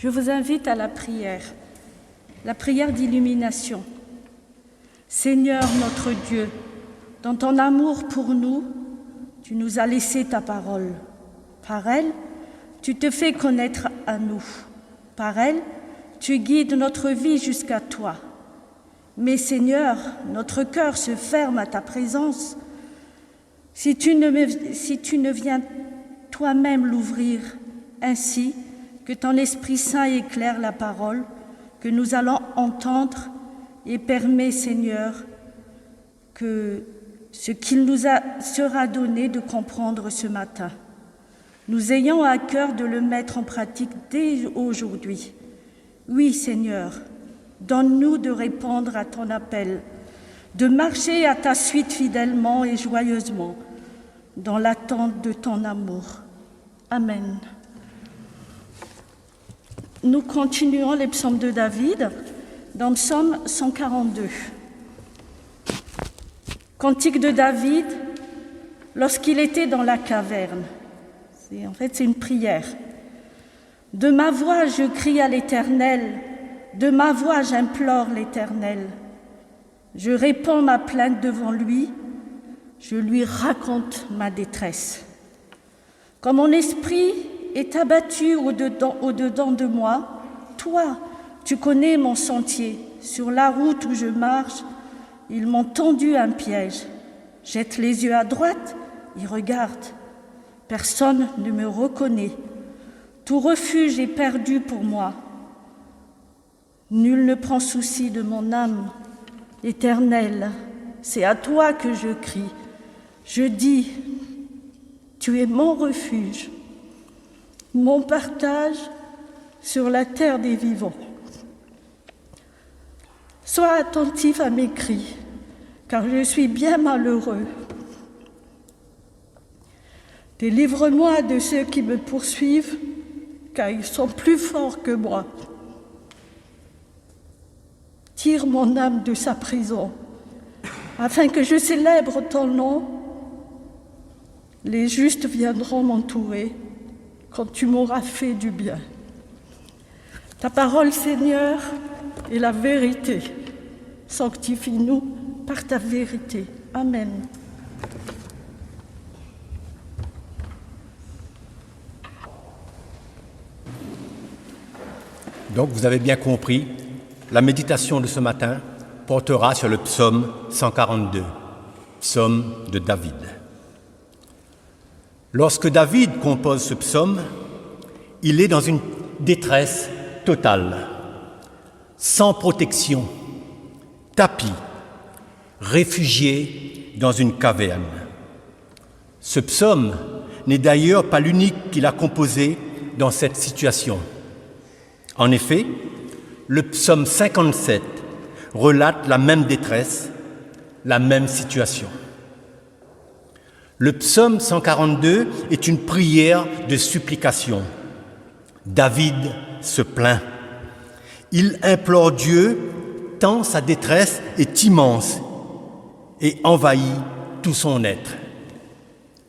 Je vous invite à la prière d'illumination. Seigneur notre Dieu, dans ton amour pour nous, tu nous as laissé ta parole. Par elle, tu te fais connaître à nous. Par elle, tu guides notre vie jusqu'à toi. Mais Seigneur, notre cœur se ferme à ta présence. Si tu ne viens toi-même l'ouvrir, ainsi que ton Esprit Saint éclaire la parole que nous allons entendre et permet, Seigneur, que ce qu'il nous sera donné de comprendre ce matin, nous ayons à cœur de le mettre en pratique dès aujourd'hui. Oui, Seigneur, donne-nous de répondre à ton appel, de marcher à ta suite fidèlement et joyeusement, dans l'attente de ton amour. Amen. Nous continuons les psaumes de David dans le psaume 142. Cantique de David lorsqu'il était dans la caverne. C'est une prière. De ma voix, je crie à l'Éternel. De ma voix, j'implore l'Éternel. Je répands ma plainte devant lui. Je lui raconte ma détresse. Quand mon esprit est abattu au-dedans de moi, toi, tu connais mon sentier. Sur la route où je marche, ils m'ont tendu un piège. Jette les yeux à droite, ils regardent. Personne ne me reconnaît. Tout refuge est perdu pour moi. Nul ne prend souci de mon âme. Éternel, c'est à toi que je crie. Je dis, tu es mon refuge, mon partage sur la terre des vivants. Sois attentif à mes cris, car je suis bien malheureux. Délivre-moi de ceux qui me poursuivent, car ils sont plus forts que moi. Tire mon âme de sa prison, afin que je célèbre ton nom. Les justes viendront m'entourer quand tu m'auras fait du bien. Ta parole, Seigneur, est la vérité. Sanctifie-nous par ta vérité. Amen. Donc, vous avez bien compris, la méditation de ce matin portera sur le psaume 142, psaume de David. Lorsque David compose ce psaume, il est dans une détresse totale, sans protection, tapi, réfugié dans une caverne. Ce psaume n'est d'ailleurs pas l'unique qu'il a composé dans cette situation. En effet, le psaume 57 relate la même détresse, la même situation. Le psaume 142 est une prière de supplication. David se plaint. Il implore Dieu tant sa détresse est immense et envahit tout son être,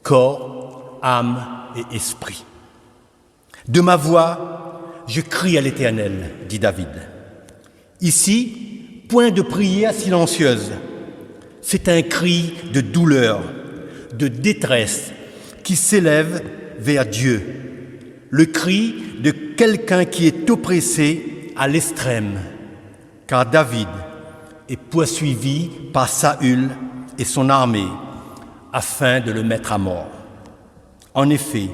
corps, âme et esprit. De ma voix, je crie à l'Éternel, dit David. Ici, point de prière silencieuse. C'est un cri de douleur, de détresse qui s'élève vers Dieu. Le cri de quelqu'un qui est oppressé à l'extrême, car David est poursuivi par Saül et son armée afin de le mettre à mort. En effet,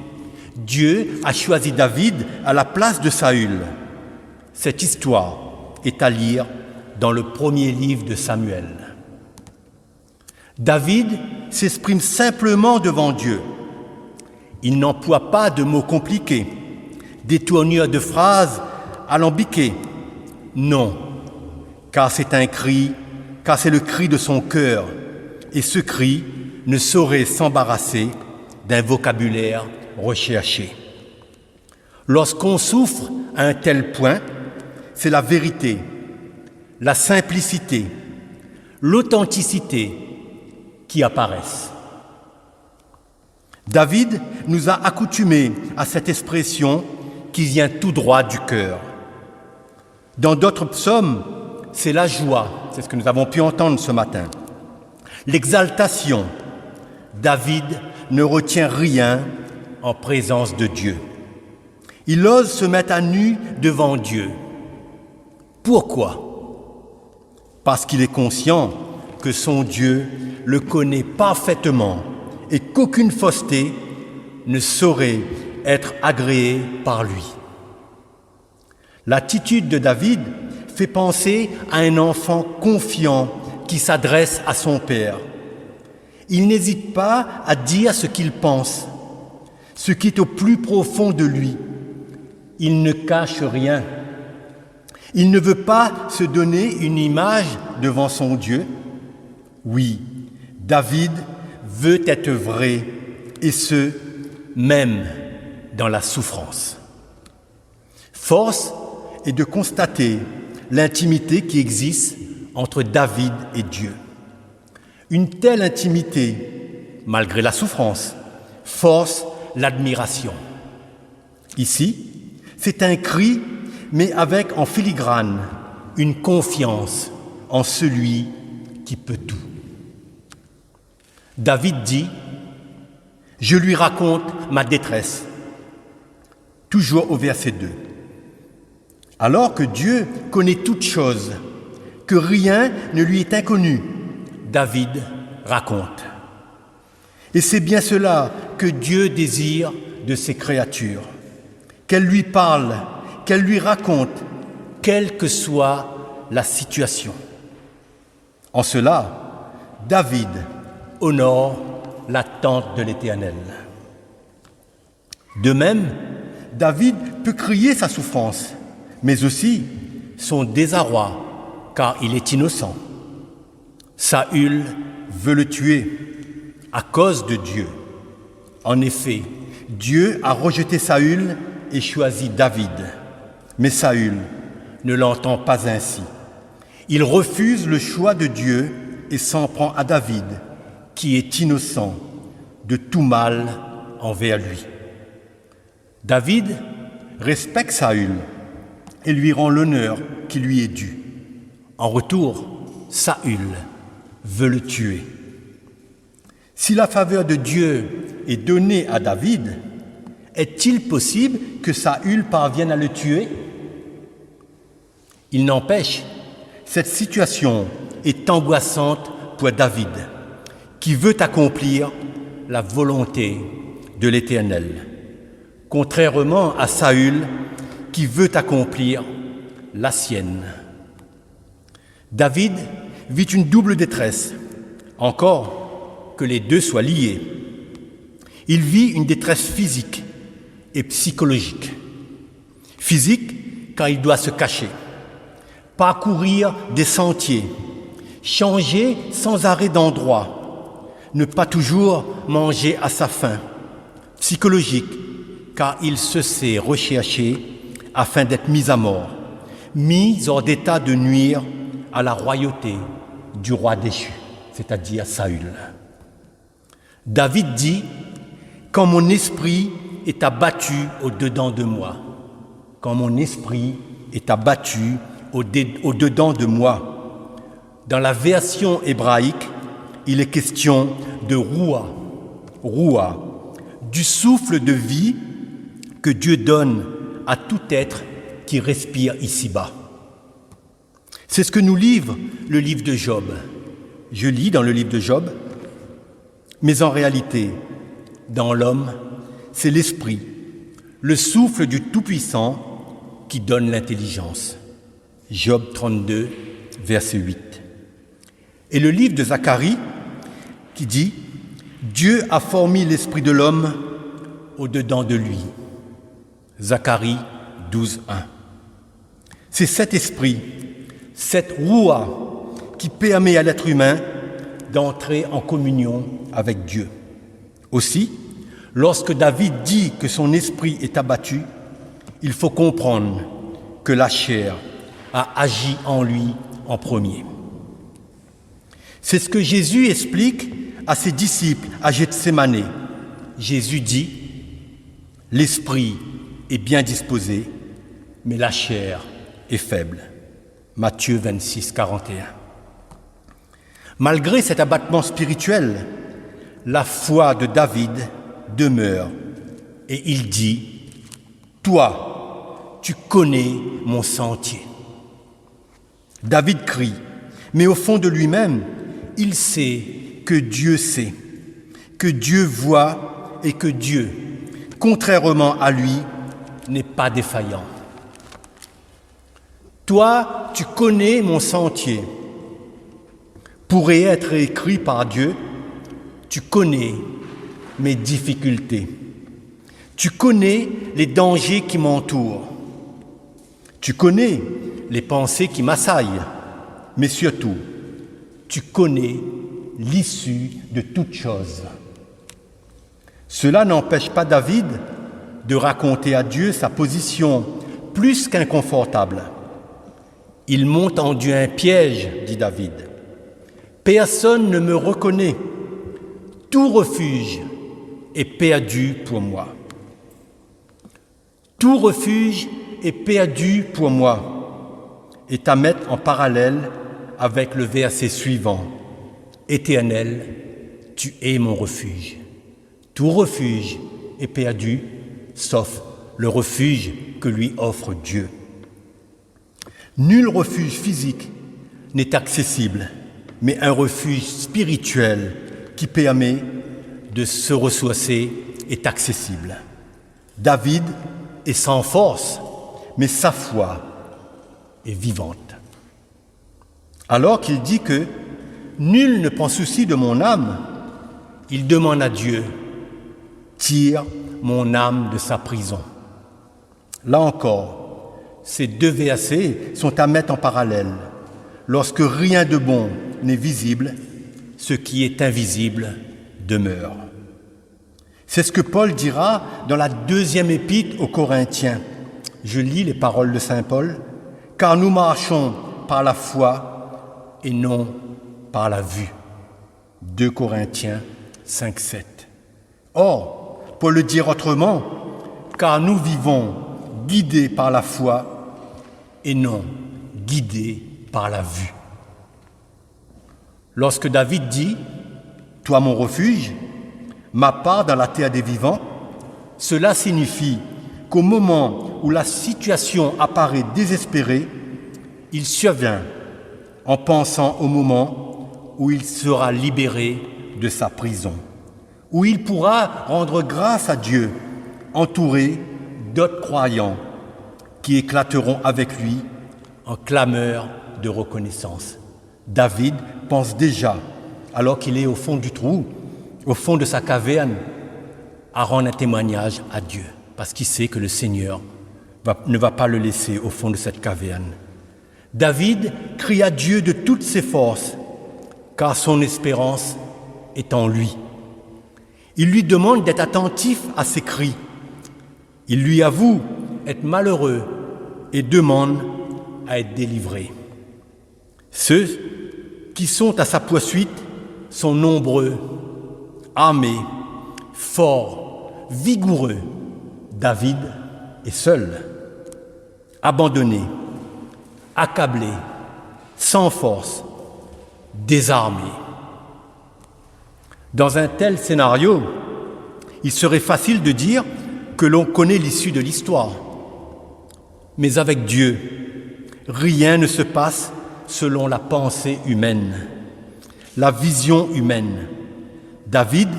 Dieu a choisi David à la place de Saül. Cette histoire est à lire dans le premier livre de Samuel. David s'exprime simplement devant Dieu. Il n'emploie pas de mots compliqués, des tournures de phrases alambiquées. Non, car c'est le cri de son cœur, et ce cri ne saurait s'embarrasser d'un vocabulaire recherché. Lorsqu'on souffre à un tel point, c'est la vérité, la simplicité, l'authenticité qui apparaissent. David nous a accoutumés à cette expression qui vient tout droit du cœur. Dans d'autres psaumes, c'est la joie, c'est ce que nous avons pu entendre ce matin. L'exaltation. David ne retient rien en présence de Dieu. Il ose se mettre à nu devant Dieu. Pourquoi? Parce qu'il est conscient que son Dieu le connaît parfaitement et qu'aucune fausseté ne saurait être agréée par lui. L'attitude de David fait penser à un enfant confiant qui s'adresse à son père. Il n'hésite pas à dire ce qu'il pense, ce qui est au plus profond de lui. Il ne cache rien. Il ne veut pas se donner une image devant son Dieu. Oui, David veut être vrai, et ce, même dans la souffrance. Force est de constater l'intimité qui existe entre David et Dieu. Une telle intimité, malgré la souffrance, force l'admiration. Ici, c'est un cri, mais avec en filigrane une confiance en celui qui peut tout. David dit « Je lui raconte ma détresse », toujours au verset 2. Alors que Dieu connaît toutes choses, que rien ne lui est inconnu, David raconte. Et c'est bien cela que Dieu désire de ses créatures, qu'elles lui parlent, qu'elles lui racontent, quelle que soit la situation. En cela, David honore l'attente de l'Éternel. De même, David peut crier sa souffrance, mais aussi son désarroi, car il est innocent. Saül veut le tuer à cause de Dieu. En effet, Dieu a rejeté Saül et choisi David. Mais Saül ne l'entend pas ainsi. Il refuse le choix de Dieu et s'en prend à David, qui est innocent de tout mal envers lui. David respecte Saül et lui rend l'honneur qui lui est dû. En retour, Saül veut le tuer. Si la faveur de Dieu est donnée à David, est-il possible que Saül parvienne à le tuer? Il n'empêche, cette situation est angoissante pour David, qui veut accomplir la volonté de l'Éternel, contrairement à Saül, qui veut accomplir la sienne. David vit une double détresse, encore que les deux soient liés. Il vit une détresse physique et psychologique. Physique, car il doit se cacher, parcourir des sentiers, changer sans arrêt d'endroit, ne pas toujours manger à sa faim. Psychologique, car il se sait recherché afin d'être mis à mort, mis hors d'état de nuire à la royauté du roi déchu, c'est-à-dire Saül. David dit « Quand mon esprit est abattu au-dedans de moi, quand mon esprit est abattu au-dedans de moi. » Dans la version hébraïque, il est question de Roua, du souffle de vie que Dieu donne à tout être qui respire ici-bas. C'est ce que nous livre le livre de Job. Je lis dans le livre de Job, mais en réalité, dans l'homme, c'est l'esprit, le souffle du Tout-Puissant qui donne l'intelligence. Job 32, verset 8. Et le livre de Zacharie qui dit « Dieu a formé l'esprit de l'homme au-dedans de lui ». Zacharie 12, 1. C'est cet esprit, cette roua qui permet à l'être humain d'entrer en communion avec Dieu. Aussi, lorsque David dit que son esprit est abattu, il faut comprendre que la chair a agi en lui en premier. C'est ce que Jésus explique à ses disciples à Gethsémanée. Jésus dit « L'esprit est bien disposé, mais la chair et faible. Matthieu 26, 41. Malgré cet abattement spirituel, la foi de David demeure et il dit « Toi, tu connais mon sentier ». David crie, mais au fond de lui-même, il sait que Dieu sait, que Dieu voit et que Dieu, contrairement à lui, n'est pas défaillant. Toi, tu connais mon sentier. Pourrait être écrit par Dieu, tu connais mes difficultés. Tu connais les dangers qui m'entourent. Tu connais les pensées qui m'assaillent. Mais surtout, tu connais l'issue de toutes choses. Cela n'empêche pas David de raconter à Dieu sa position plus qu'inconfortable. Ils m'ont tendu un piège, dit David. Personne ne me reconnaît. Tout refuge est perdu pour moi. Tout refuge est perdu pour moi. Et à mettre en parallèle avec le verset suivant. Éternel, tu es mon refuge. Tout refuge est perdu, sauf le refuge que lui offre Dieu. Nul refuge physique n'est accessible, mais un refuge spirituel qui permet de se ressourcer est accessible. David est sans force, mais sa foi est vivante. Alors qu'il dit que nul ne prend souci de mon âme, il demande à Dieu, tire mon âme de sa prison. Là encore, ces deux versets sont à mettre en parallèle. Lorsque rien de bon n'est visible, ce qui est invisible demeure. C'est ce que Paul dira dans la deuxième épître aux Corinthiens. Je lis les paroles de saint Paul. « Car nous marchons par la foi et non par la vue. » 2 Corinthiens 5, 7. Or, pour le dire autrement, car nous vivons guidés par la foi et non guidés par la vue. Lorsque David dit « Toi mon refuge, ma part dans la terre des vivants », cela signifie qu'au moment où la situation apparaît désespérée, il survient en pensant au moment où il sera libéré de sa prison, où il pourra rendre grâce à Dieu, entouré d'autres croyants qui éclateront avec lui en clameur de reconnaissance. David pense déjà, alors qu'il est au fond du trou, au fond de sa caverne, à rendre un témoignage à Dieu, parce qu'il sait que le Seigneur ne va pas le laisser au fond de cette caverne. David crie à Dieu de toutes ses forces, car son espérance est en lui. Il lui demande d'être attentif à ses cris. Il lui avoue être malheureux et demande à être délivré. Ceux qui sont à sa poursuite sont nombreux, armés, forts, vigoureux. David est seul, abandonné, accablé, sans force, désarmé. Dans un tel scénario, il serait facile de dire que l'on connaît l'issue de l'histoire. Mais avec Dieu, rien ne se passe selon la pensée humaine, la vision humaine. David,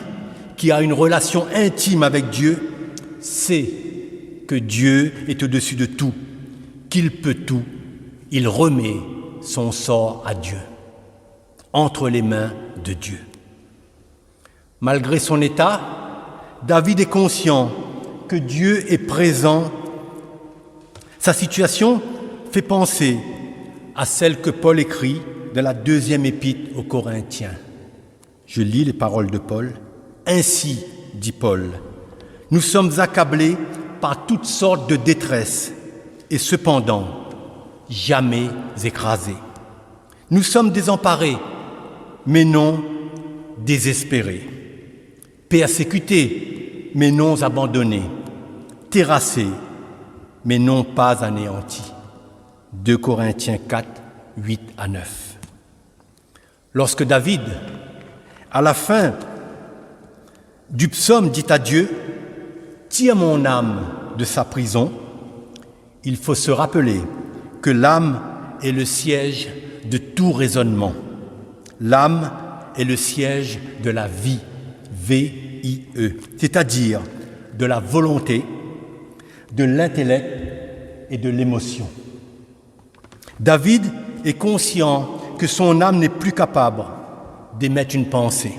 qui a une relation intime avec Dieu, sait que Dieu est au-dessus de tout, qu'il peut tout. Il remet son sort à Dieu, entre les mains de Dieu. Malgré son état, David est conscient que Dieu est présent. Sa situation fait penser à celle que Paul écrit dans la deuxième épître aux Corinthiens. Je lis les paroles de Paul. « Ainsi, dit Paul, nous sommes accablés par toutes sortes de détresse et cependant jamais écrasés. Nous sommes désemparés, mais non désespérés, persécutés, mais non abandonnés, terrassés, mais non pas anéantis. 2 Corinthiens 4, 8 à 9. Lorsque David, à la fin du psaume, dit à Dieu « Tire mon âme de sa prison », il faut se rappeler que l'âme est le siège de tout raisonnement. L'âme est le siège de la vie, V-I-E, c'est-à-dire de la volonté, de l'intellect et de l'émotion. David est conscient que son âme n'est plus capable d'émettre une pensée,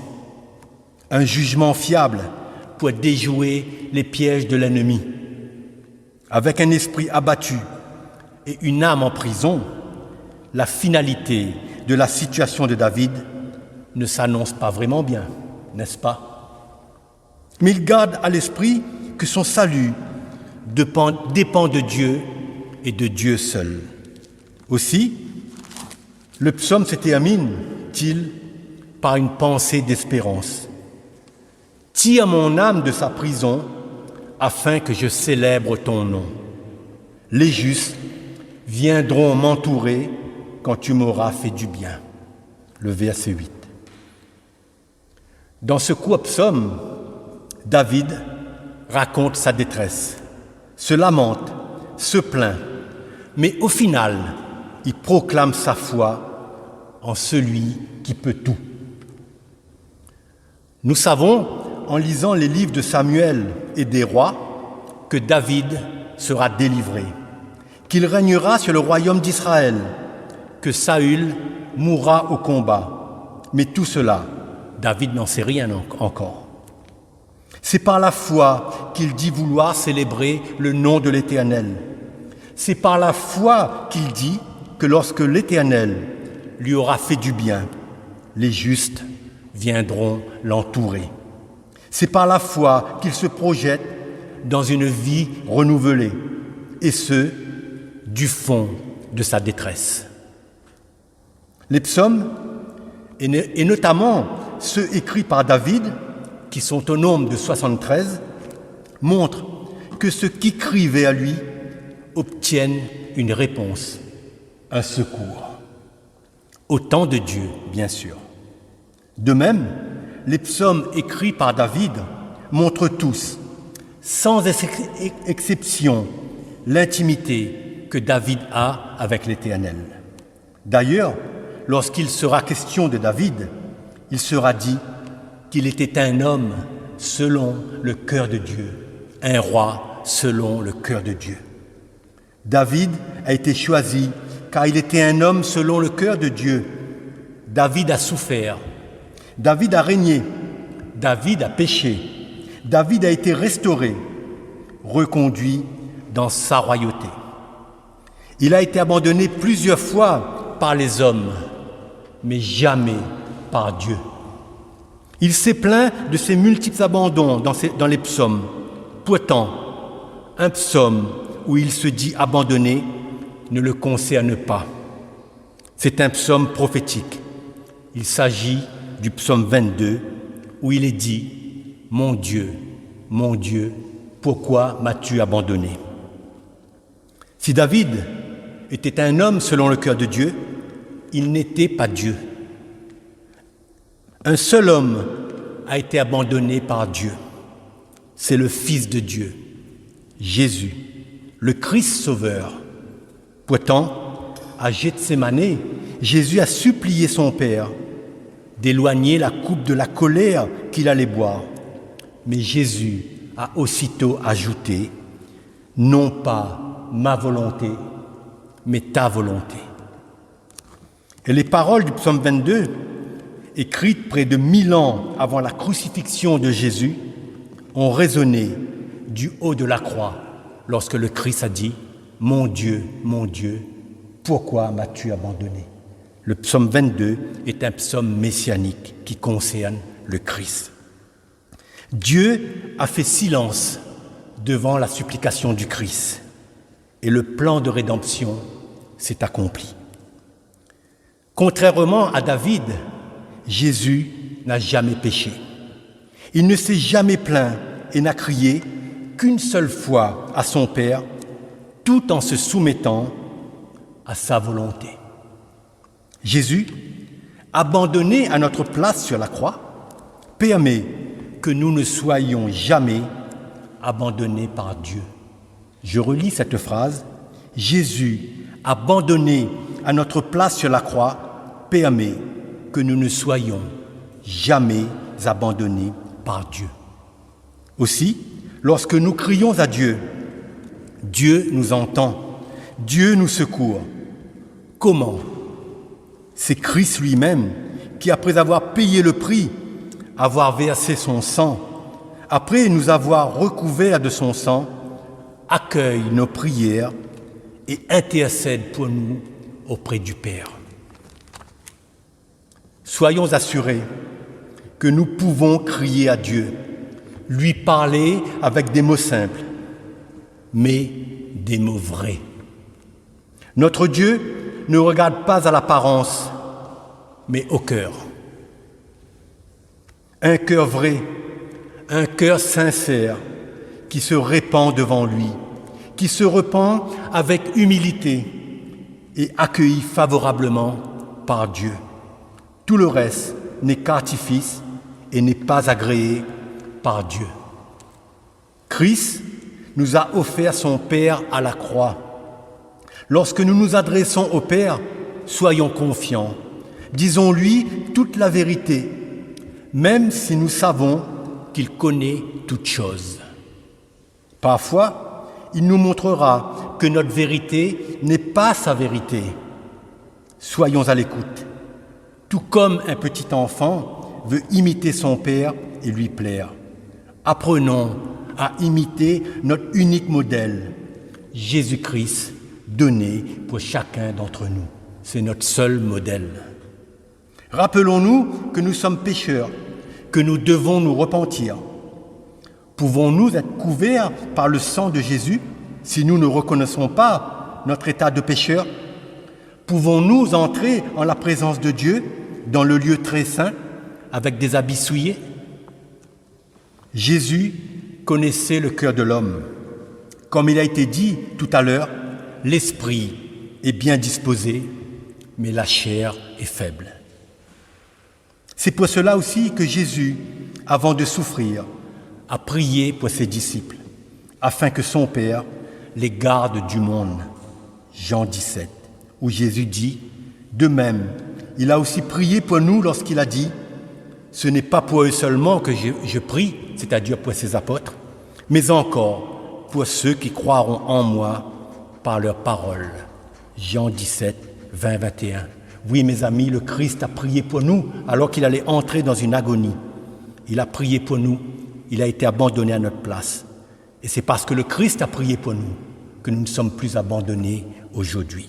un jugement fiable pour déjouer les pièges de l'ennemi. Avec un esprit abattu et une âme en prison, la finalité de la situation de David ne s'annonce pas vraiment bien, n'est-ce pas? Mais il garde à l'esprit que son salut dépend de Dieu et de Dieu seul. Aussi, le psaume se termine-t-il par une pensée d'espérance. « Tire mon âme de sa prison afin que je célèbre ton nom. Les justes viendront m'entourer quand tu m'auras fait du bien. » Le verset 8. Dans ce court psaume, David raconte sa détresse, se lamente, se plaint, mais au final, il proclame sa foi en celui qui peut tout. Nous savons, en lisant les livres de Samuel et des rois, que David sera délivré, qu'il régnera sur le royaume d'Israël, que Saül mourra au combat. Mais tout cela, David n'en sait rien encore. C'est par la foi qu'il dit vouloir célébrer le nom de l'Éternel. C'est par la foi qu'il dit que lorsque l'Éternel lui aura fait du bien, les justes viendront l'entourer. C'est par la foi qu'il se projette dans une vie renouvelée, et ce, du fond de sa détresse. Les psaumes, et notamment ceux écrits par David, qui sont au nombre de 73, montrent que ceux qui crient vers lui obtiennent une réponse, un secours. Au temps de Dieu, bien sûr. De même, les psaumes écrits par David montrent tous, sans exception, l'intimité que David a avec l'Éternel. D'ailleurs, lorsqu'il sera question de David, il sera dit qu'il était un homme selon le cœur de Dieu, un roi selon le cœur de Dieu. David a été choisi car il était un homme selon le cœur de Dieu. David a souffert, David a régné, David a péché, David a été restauré, reconduit dans sa royauté. Il a été abandonné plusieurs fois par les hommes, mais jamais par Dieu. Il s'est plaint de ses multiples abandons dans les psaumes. Pourtant, un psaume où il se dit abandonné ne le concerne pas. C'est un psaume prophétique. Il s'agit du psaume 22 où il est dit « Mon Dieu, pourquoi m'as-tu abandonné ?» Si David était un homme selon le cœur de Dieu, il n'était pas Dieu. Un seul homme a été abandonné par Dieu. C'est le Fils de Dieu, Jésus, le Christ Sauveur. Pourtant, à Gethsémanée, Jésus a supplié son Père d'éloigner la coupe de la colère qu'il allait boire. Mais Jésus a aussitôt ajouté « Non pas ma volonté, mais ta volonté ». Et les paroles du psaume 22, écrites près de 1000 ans avant la crucifixion de Jésus, ont résonné du haut de la croix lorsque le Christ a dit « Mon Dieu, pourquoi m'as-tu abandonné ?» Le psaume 22 est un psaume messianique qui concerne le Christ. Dieu a fait silence devant la supplication du Christ et le plan de rédemption s'est accompli. Contrairement à David, Jésus n'a jamais péché. Il ne s'est jamais plaint et n'a crié qu'une seule fois à son Père, tout en se soumettant à sa volonté. Jésus, abandonné à notre place sur la croix, permet que nous ne soyons jamais abandonnés par Dieu. Je relis cette phrase. Jésus, abandonné à notre place sur la croix, permet que nous ne soyons jamais abandonnés par Dieu. Aussi, lorsque nous crions à Dieu, Dieu nous entend, Dieu nous secourt. Comment? C'est Christ lui-même qui, après avoir payé le prix, avoir versé son sang, après nous avoir recouverts de son sang, accueille nos prières et intercède pour nous auprès du Père. Soyons assurés que nous pouvons crier à Dieu, lui parler avec des mots simples, mais des mots vrais. Notre Dieu ne regarde pas à l'apparence, mais au cœur. Un cœur vrai, un cœur sincère qui se répand devant lui, qui se repent avec humilité et accueilli favorablement par Dieu. Tout le reste n'est qu'artifice et n'est pas agréé par Dieu. Christ nous a offert son Père à la croix. Lorsque nous nous adressons au Père, soyons confiants. Disons-lui toute la vérité, même si nous savons qu'il connaît toutes choses. Parfois, il nous montrera que notre vérité n'est pas sa vérité. Soyons à l'écoute. Tout comme un petit enfant veut imiter son père et lui plaire. Apprenons à imiter notre unique modèle, Jésus-Christ, donné pour chacun d'entre nous. C'est notre seul modèle. Rappelons-nous que nous sommes pécheurs, que nous devons nous repentir. Pouvons-nous être couverts par le sang de Jésus si nous ne reconnaissons pas notre état de pécheur? Pouvons-nous entrer en la présence de Dieu dans le lieu très saint avec des habits souillés? Jésus connaissait le cœur de l'homme. Comme il a été dit tout à l'heure, l'esprit est bien disposé, mais la chair est faible. C'est pour cela aussi que Jésus, avant de souffrir, a prié pour ses disciples, afin que son Père les garde du monde. Jean 17, où Jésus dit, de même, il a aussi prié pour nous lorsqu'il a dit, ce n'est pas pour eux seulement que je prie, c'est-à-dire pour ses apôtres, mais encore pour ceux qui croiront en moi par leur parole. Jean 17, 20, 21. Oui, mes amis, le Christ a prié pour nous alors qu'il allait entrer dans une agonie. Il a prié pour nous, il a été abandonné à notre place. Et c'est parce que le Christ a prié pour nous que nous ne sommes plus abandonnés aujourd'hui.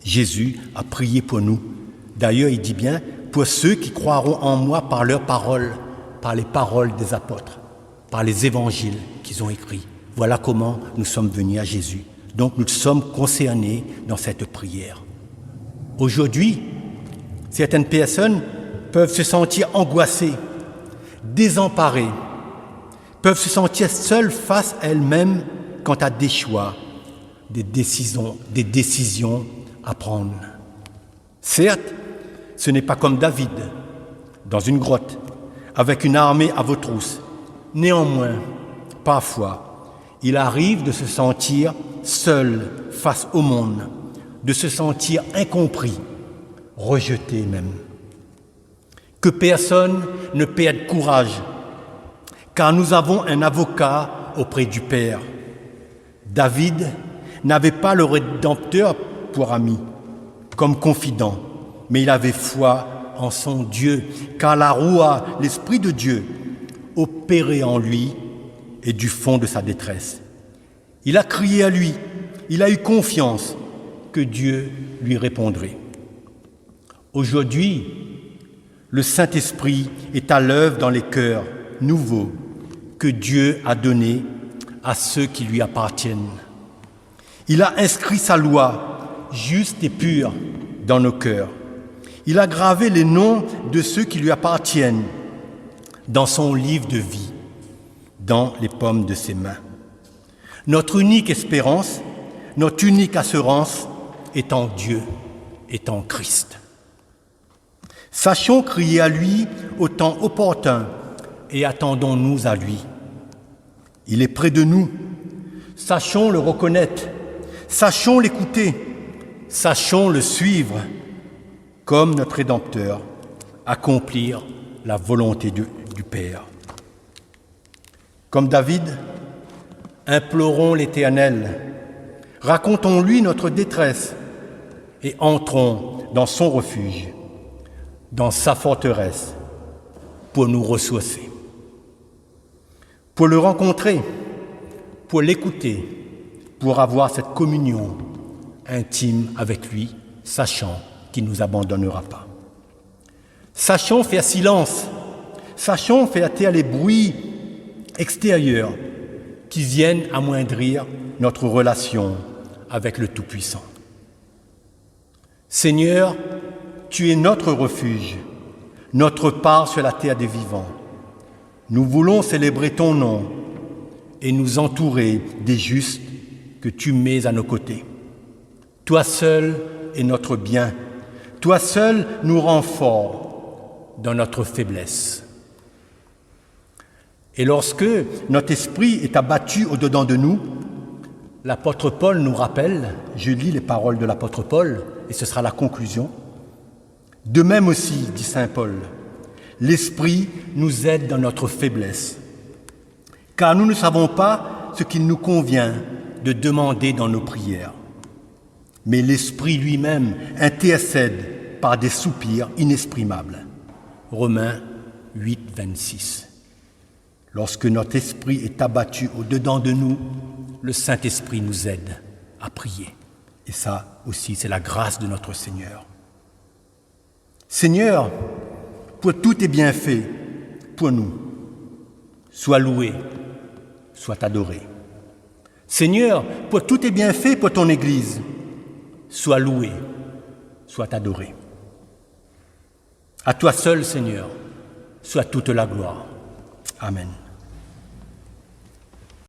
Jésus a prié pour nous. D'ailleurs, il dit bien, pour ceux qui croiront en moi par leurs paroles, par les paroles des apôtres, par les évangiles qu'ils ont écrits. Voilà comment nous sommes venus à Jésus. Donc nous sommes concernés dans cette prière. Aujourd'hui, certaines personnes peuvent se sentir angoissées, désemparées, peuvent se sentir seules face à elles-mêmes quant à des choix, des décisions à prendre. Certes, ce n'est pas comme David, dans une grotte, avec une armée à vos trousses. Néanmoins, parfois, il arrive de se sentir seul face au monde, de se sentir incompris, rejeté même. Que personne ne perde courage, car nous avons un avocat auprès du Père. David n'avait pas le Rédempteur pour ami, comme confident, mais il avait foi en son Dieu, car la Roua, l'Esprit de Dieu, opérait en lui et du fond de sa détresse. Il a crié à lui, il a eu confiance que Dieu lui répondrait. Aujourd'hui, le Saint-Esprit est à l'œuvre dans les cœurs nouveaux que Dieu a donnés à ceux qui lui appartiennent. Il a inscrit sa loi juste et pure dans nos cœurs. Il a gravé les noms de ceux qui lui appartiennent dans son livre de vie, dans les paumes de ses mains. Notre unique espérance, notre unique assurance, étant Dieu, étant Christ. Sachons crier à lui au temps opportun et attendons-nous à lui. Il est près de nous. Sachons le reconnaître, sachons l'écouter, sachons le suivre, comme notre Rédempteur, accomplir la volonté du Père. Comme David, implorons l'Éternel, racontons-lui notre détresse et entrons dans son refuge, dans sa forteresse, pour nous ressourcer, pour le rencontrer, pour l'écouter, pour avoir cette communion intime avec lui, sachant qu'il ne nous abandonnera pas. Sachons faire silence, sachons faire taire les bruits extérieurs qui viennent amoindrir notre relation avec le Tout-Puissant. Seigneur, tu es notre refuge, notre part sur la terre des vivants. Nous voulons célébrer ton nom et nous entourer des justes que tu mets à nos côtés. Toi seul est notre bien, toi seul nous rends forts dans notre faiblesse. Et lorsque notre esprit est abattu au-dedans de nous, l'apôtre Paul nous rappelle, je lis les paroles de l'apôtre Paul, et ce sera la conclusion. De même aussi, dit saint Paul, l'Esprit nous aide dans notre faiblesse, car nous ne savons pas ce qu'il nous convient de demander dans nos prières. Mais l'Esprit lui-même intercède par des soupirs inexprimables. Romains 8, 26. Lorsque notre esprit est abattu au-dedans de nous, le Saint-Esprit nous aide à prier. Et ça aussi, c'est la grâce de notre Seigneur. Seigneur, pour tous tes bienfaits, pour nous, sois loué, sois adoré. Seigneur, pour tous tes bienfaits pour ton Église, sois loué, sois adoré. À toi seul, Seigneur, soit toute la gloire. Amen.